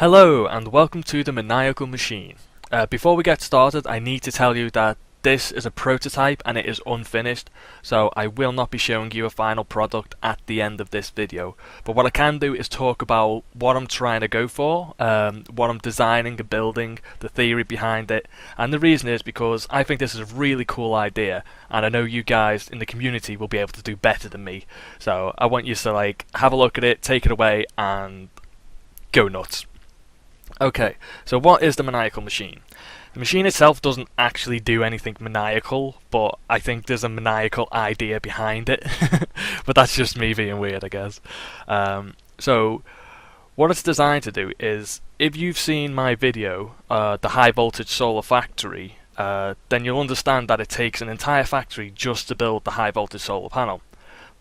Hello and welcome to the Maniacal machine. Before we get started, I need to tell you that this is a prototype and it is unfinished, so I will not be showing you a final product at the end of this video. But what I can do is talk about what I'm trying to go for, what I'm designing and building, the theory behind it, and the reason is because I think this is a really cool idea and I know you guys in the community will be able to do better than me. So I want you to have a look at it, take it away and go nuts. Okay, so what is the Maniacal machine? The machine itself doesn't actually do anything maniacal, but I think there's a maniacal idea behind it. But that's just me being weird, I guess. So what it's designed to do is, if you've seen my video, the high voltage solar factory, then you'll understand that it takes an entire factory just to build the high voltage solar panel.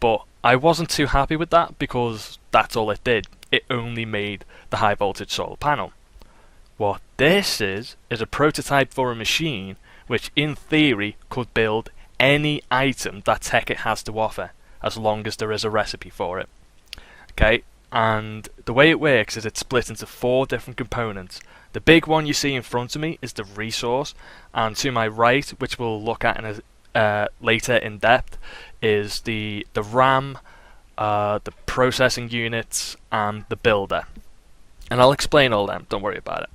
But I wasn't too happy with that because that's all it did. It only made the high voltage solar panel. What this is a prototype for a machine which in theory could build any item that Tekkit has to offer as long as there is a recipe for it. Okay, and the way it works is it's split into 4 different components. The big one you see in front of me is the resource, and to my right, which we'll look at in later in depth, is the RAM, the processing units and the builder. And I'll explain all them, don't worry about it.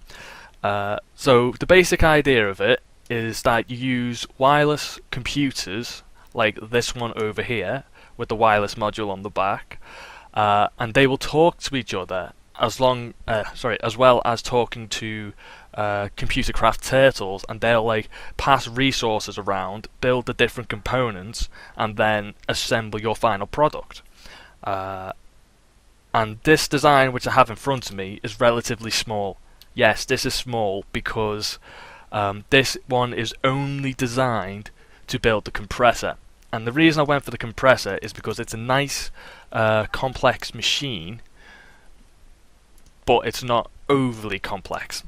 So the basic idea of it is that you use wireless computers like this one over here with the wireless module on the back, and they will talk to each other as well as talking to ComputerCraft turtles, and they'll pass resources around, build the different components, and then assemble your final product. And this design which I have in front of me is relatively small. Yes, this is small because this one is only designed to build the compressor. And the reason I went for the compressor is because it's a nice complex machine, but it's not overly complex,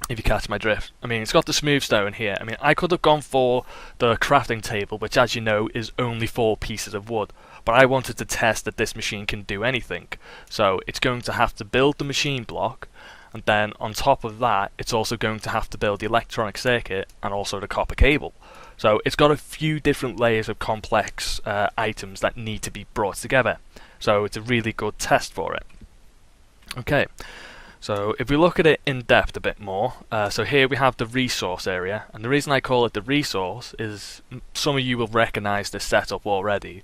if you catch my drift. I mean, it's got the smooth stone here. I mean, I could have gone for the crafting table, which as you know is only 4 pieces of wood. But I wanted to test that this machine can do anything. So it's going to have to build the machine block, and then on top of that it's also going to have to build the electronic circuit and also the copper cable. So it's got a few different layers of complex items that need to be brought together. So it's a really good test for it. Okay, so if we look at it in depth a bit more, so here we have the resource area, and the reason I call it the resource is some of you will recognize this setup already.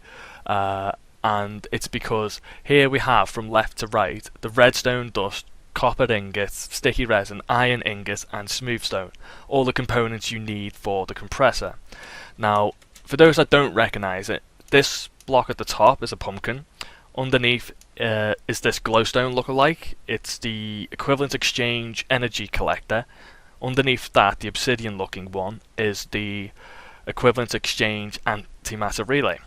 And it's because here we have from left to right the redstone dust, copper ingots, sticky resin, iron ingots and smooth stone, all the components you need for the compressor. Now for those that don't recognize it, this block at the top is a pumpkin, underneath is this glowstone lookalike. It's the equivalent exchange energy collector. Underneath that, the obsidian looking one is the equivalent exchange antimatter relay.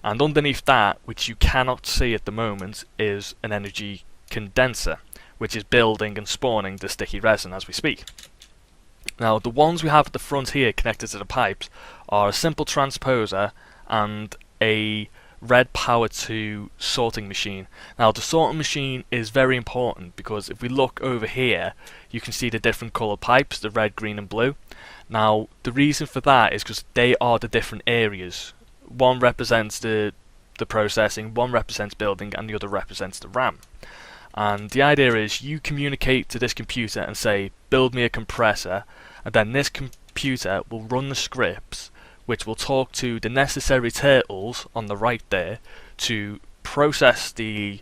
And underneath that, which you cannot see at the moment, is an energy condenser, which is building and spawning the sticky resin as we speak. Now the ones we have at the front here connected to the pipes are a simple transposer and a red power 2 sorting machine. Now the sorting machine is very important because if we look over here you can see the different coloured pipes, the red, green and blue. Now the reason for that is because they are the different areas. One represents the processing, one represents building, and the other represents the RAM. And the idea is you communicate to this computer and say, build me a compressor, and then this computer will run the scripts which will talk to the necessary turtles on the right there to process the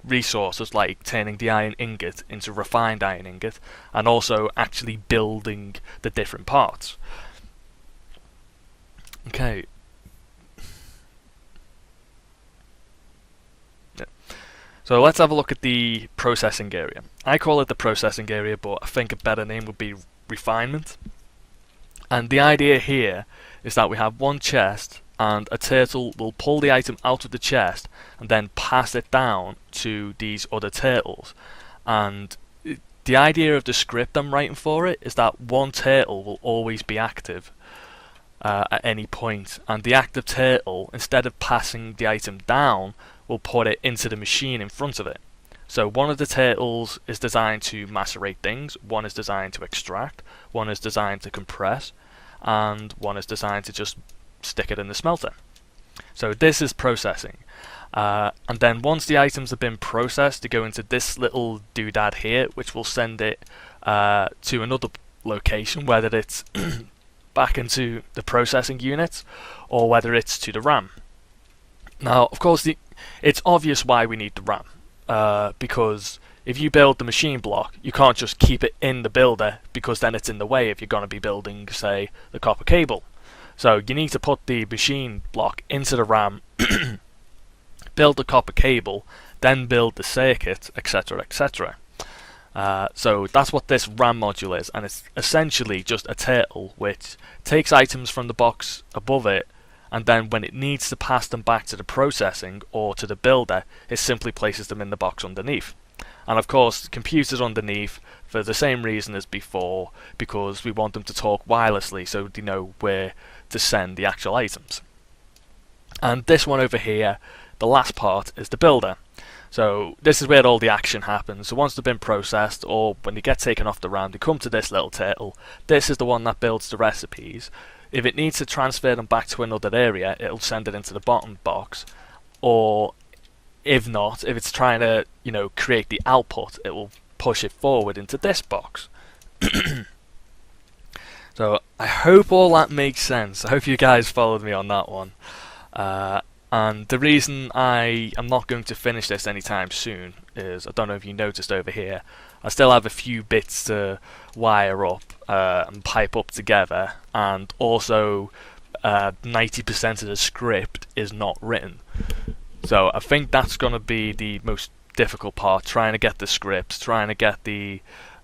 resources, like turning the iron ingot into refined iron ingot, and also actually building the different parts. Okay. Yeah. So let's have a look at the processing area. I call it the processing area, but I think a better name would be refinement. And the idea here is that we have one chest and a turtle will pull the item out of the chest and then pass it down to these other turtles. And the idea of the script I'm writing for it is that one turtle will always be active at any point, and the active turtle, instead of passing the item down, will put it into the machine in front of it. So one of the turtles is designed to macerate things, one is designed to extract, one is designed to compress, and one is designed to just stick it in the smelter. So this is processing. And then once the items have been processed, they go into this little doodad here, which will send it to another location, whether it's back into the processing unit or whether it's to the RAM. Now, of course, it's obvious why we need the RAM, because if you build the machine block, you can't just keep it in the builder, because then it's in the way if you're going to be building, say, the copper cable. So you need to put the machine block into the RAM, build the copper cable, then build the circuit, etc., etc. So that's what this RAM module is, and it's essentially just a turtle which takes items from the box above it, and then when it needs to pass them back to the processing or to the builder, it simply places them in the box underneath. And of course, computers underneath for the same reason as before, because we want them to talk wirelessly so they know where to send the actual items. And this one over here, the last part, is the builder. So this is where all the action happens. So once they've been processed, or when they get taken off the RAM, they come to this little turtle. This is the one that builds the recipes. If it needs to transfer them back to another area, it'll send it into the bottom box. Or if not, if it's trying to, create the output, it will push it forward into this box. So I hope all that makes sense. I hope you guys followed me on that one. And the reason I am not going to finish this anytime soon is, I don't know if you noticed over here, I still have a few bits to wire up and pipe up together, and also 90% of the script is not written. So I think that's going to be the most difficult part, trying to get the scripts, trying to get the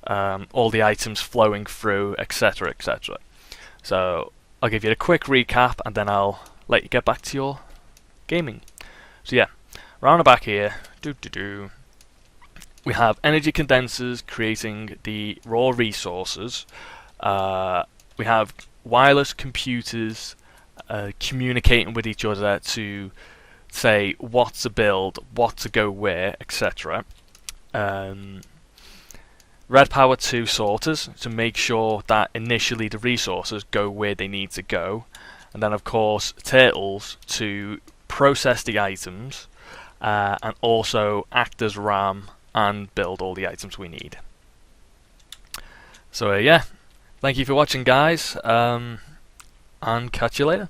all the items flowing through, etc., etc. So I'll give you a quick recap and then I'll let you get back to your gaming. So yeah, round the back here, we have energy condensers creating the raw resources. We have wireless computers communicating with each other to say what to build, what to go where, etc. Red Power 2 sorters to make sure that initially the resources go where they need to go, and then of course turtles to process the items and also act as RAM and build all the items we need. So yeah, thank you for watching guys, and catch you later.